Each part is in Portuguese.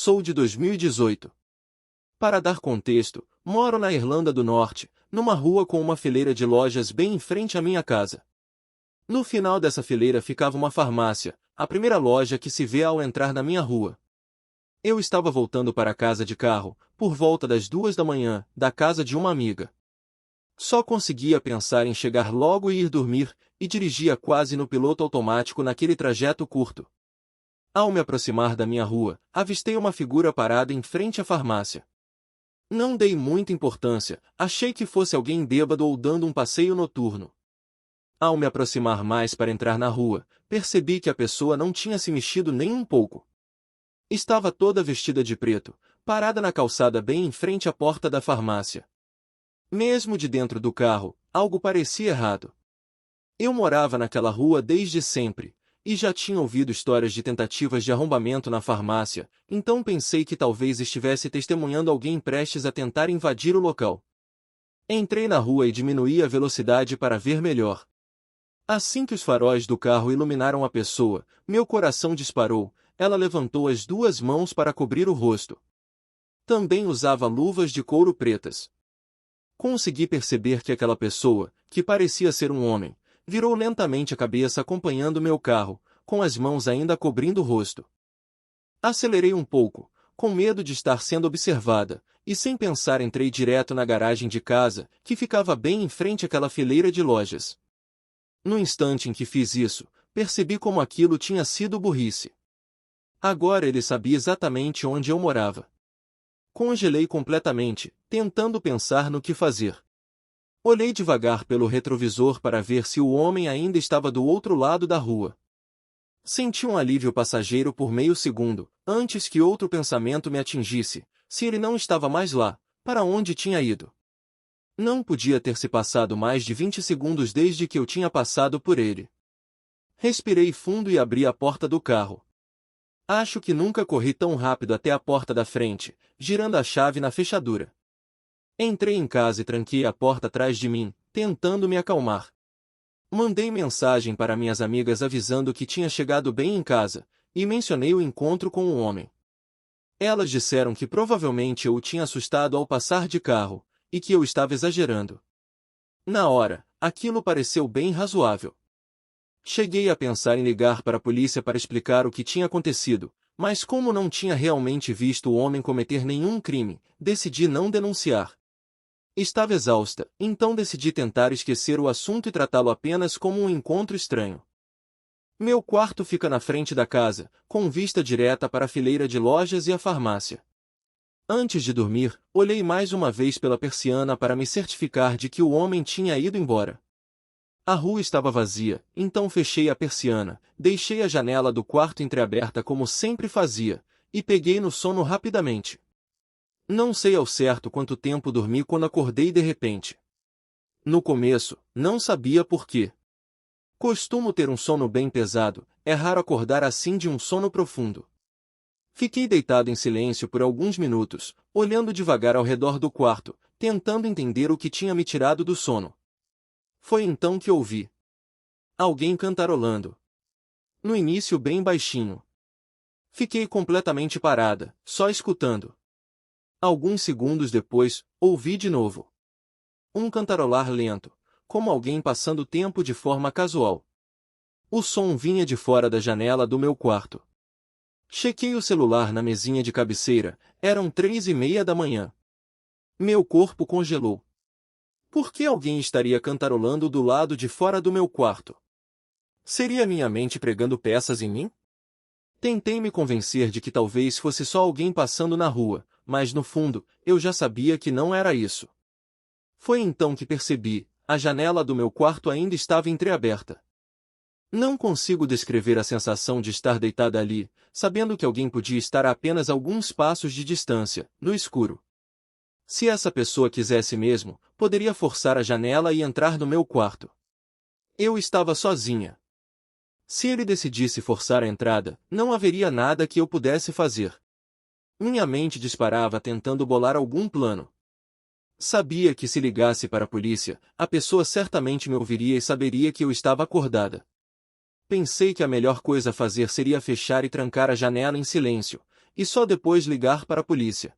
Sou de 2018. Para dar contexto, moro na Irlanda do Norte, numa rua com uma fileira de lojas bem em frente à minha casa. No final dessa fileira ficava uma farmácia, a primeira loja que se vê ao entrar na minha rua. Eu estava voltando para casa de carro, por volta das 2 da manhã, da casa de uma amiga. Só conseguia pensar em chegar logo e ir dormir, e dirigia quase no piloto automático naquele trajeto curto. Ao me aproximar da minha rua, avistei uma figura parada em frente à farmácia. Não dei muita importância, achei que fosse alguém bêbado ou dando um passeio noturno. Ao me aproximar mais para entrar na rua, percebi que a pessoa não tinha se mexido nem um pouco. Estava toda vestida de preto, parada na calçada bem em frente à porta da farmácia. Mesmo de dentro do carro, algo parecia errado. Eu morava naquela rua desde sempre, e já tinha ouvido histórias de tentativas de arrombamento na farmácia, então pensei que talvez estivesse testemunhando alguém prestes a tentar invadir o local. Entrei na rua e diminuí a velocidade para ver melhor. Assim que os faróis do carro iluminaram a pessoa, meu coração disparou, ela levantou as duas mãos para cobrir o rosto. Também usava luvas de couro pretas. Consegui perceber que aquela pessoa, que parecia ser um homem, virou lentamente a cabeça acompanhando meu carro, com as mãos ainda cobrindo o rosto. Acelerei um pouco, com medo de estar sendo observada, e sem pensar entrei direto na garagem de casa, que ficava bem em frente àquela fileira de lojas. No instante em que fiz isso, percebi como aquilo tinha sido burrice. Agora ele sabia exatamente onde eu morava. Congelei completamente, tentando pensar no que fazer. Olhei devagar pelo retrovisor para ver se o homem ainda estava do outro lado da rua. Senti um alívio passageiro por meio segundo, antes que outro pensamento me atingisse, se ele não estava mais lá, para onde tinha ido. Não podia ter se passado mais de 20 segundos desde que eu tinha passado por ele. Respirei fundo e abri a porta do carro. Acho que nunca corri tão rápido até a porta da frente, girando a chave na fechadura. Entrei em casa e tranquei a porta atrás de mim, tentando me acalmar. Mandei mensagem para minhas amigas avisando que tinha chegado bem em casa, e mencionei o encontro com o homem. Elas disseram que provavelmente eu o tinha assustado ao passar de carro, e que eu estava exagerando. Na hora, aquilo pareceu bem razoável. Cheguei a pensar em ligar para a polícia para explicar o que tinha acontecido, mas como não tinha realmente visto o homem cometer nenhum crime, decidi não denunciar. Estava exausta, então decidi tentar esquecer o assunto e tratá-lo apenas como um encontro estranho. Meu quarto fica na frente da casa, com vista direta para a fileira de lojas e a farmácia. Antes de dormir, olhei mais uma vez pela persiana para me certificar de que o homem tinha ido embora. A rua estava vazia, então fechei a persiana, deixei a janela do quarto entreaberta como sempre fazia, e peguei no sono rapidamente. Não sei ao certo quanto tempo dormi quando acordei de repente. No começo, não sabia por quê. Costumo ter um sono bem pesado, é raro acordar assim de um sono profundo. Fiquei deitado em silêncio por alguns minutos, olhando devagar ao redor do quarto, tentando entender o que tinha me tirado do sono. Foi então que ouvi alguém cantarolando. No início bem baixinho. Fiquei completamente parada, só escutando. Alguns segundos depois, ouvi de novo um cantarolar lento, como alguém passando tempo de forma casual. O som vinha de fora da janela do meu quarto. Chequei o celular na mesinha de cabeceira, eram 3:30 da manhã. Meu corpo congelou. Por que alguém estaria cantarolando do lado de fora do meu quarto? Seria minha mente pregando peças em mim? Tentei me convencer de que talvez fosse só alguém passando na rua, mas no fundo, eu já sabia que não era isso. Foi então que percebi, a janela do meu quarto ainda estava entreaberta. Não consigo descrever a sensação de estar deitada ali, sabendo que alguém podia estar a apenas alguns passos de distância, no escuro. Se essa pessoa quisesse mesmo, poderia forçar a janela e entrar no meu quarto. Eu estava sozinha. Se ele decidisse forçar a entrada, não haveria nada que eu pudesse fazer. Minha mente disparava tentando bolar algum plano. Sabia que se ligasse para a polícia, a pessoa certamente me ouviria e saberia que eu estava acordada. Pensei que a melhor coisa a fazer seria fechar e trancar a janela em silêncio, e só depois ligar para a polícia.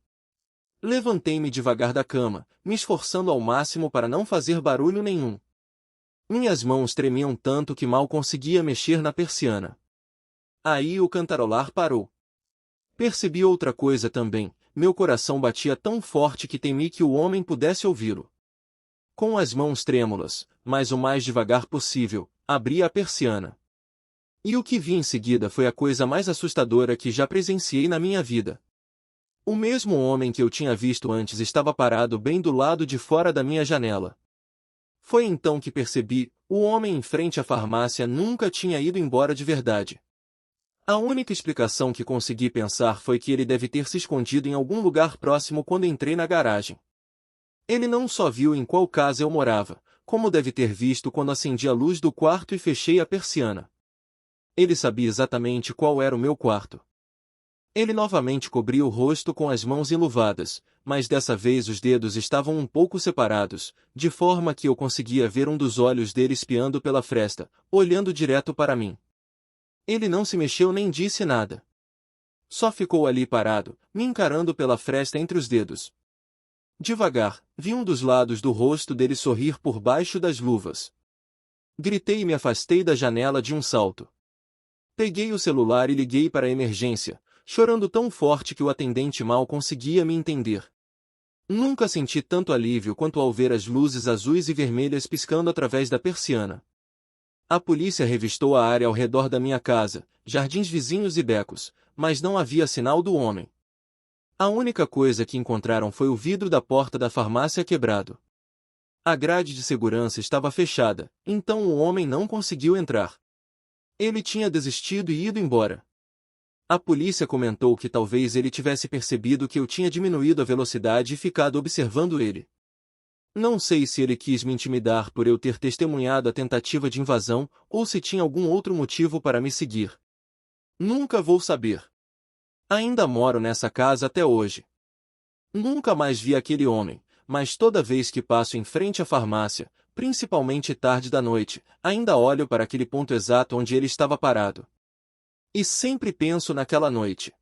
Levantei-me devagar da cama, me esforçando ao máximo para não fazer barulho nenhum. Minhas mãos tremiam tanto que mal conseguia mexer na persiana. Aí o cantarolar parou. Percebi outra coisa também, meu coração batia tão forte que temi que o homem pudesse ouvi-lo. Com as mãos trêmulas, mas o mais devagar possível, abri a persiana. E o que vi em seguida foi a coisa mais assustadora que já presenciei na minha vida. O mesmo homem que eu tinha visto antes estava parado bem do lado de fora da minha janela. Foi então que percebi, o homem em frente à farmácia nunca tinha ido embora de verdade. A única explicação que consegui pensar foi que ele deve ter se escondido em algum lugar próximo quando entrei na garagem. Ele não só viu em qual casa eu morava, como deve ter visto quando acendi a luz do quarto e fechei a persiana. Ele sabia exatamente qual era o meu quarto. Ele novamente cobriu o rosto com as mãos enluvadas, mas dessa vez os dedos estavam um pouco separados, de forma que eu conseguia ver um dos olhos dele espiando pela fresta, olhando direto para mim. Ele não se mexeu nem disse nada. Só ficou ali parado, me encarando pela fresta entre os dedos. Devagar, vi um dos lados do rosto dele sorrir por baixo das luvas. Gritei e me afastei da janela de um salto. Peguei o celular e liguei para a emergência, chorando tão forte que o atendente mal conseguia me entender. Nunca senti tanto alívio quanto ao ver as luzes azuis e vermelhas piscando através da persiana. A polícia revistou a área ao redor da minha casa, jardins vizinhos e becos, mas não havia sinal do homem. A única coisa que encontraram foi o vidro da porta da farmácia quebrado. A grade de segurança estava fechada, então o homem não conseguiu entrar. Ele tinha desistido e ido embora. A polícia comentou que talvez ele tivesse percebido que eu tinha diminuído a velocidade e ficado observando ele. Não sei se ele quis me intimidar por eu ter testemunhado a tentativa de invasão ou se tinha algum outro motivo para me seguir. Nunca vou saber. Ainda moro nessa casa até hoje. Nunca mais vi aquele homem, mas toda vez que passo em frente à farmácia, principalmente tarde da noite, ainda olho para aquele ponto exato onde ele estava parado. E sempre penso naquela noite.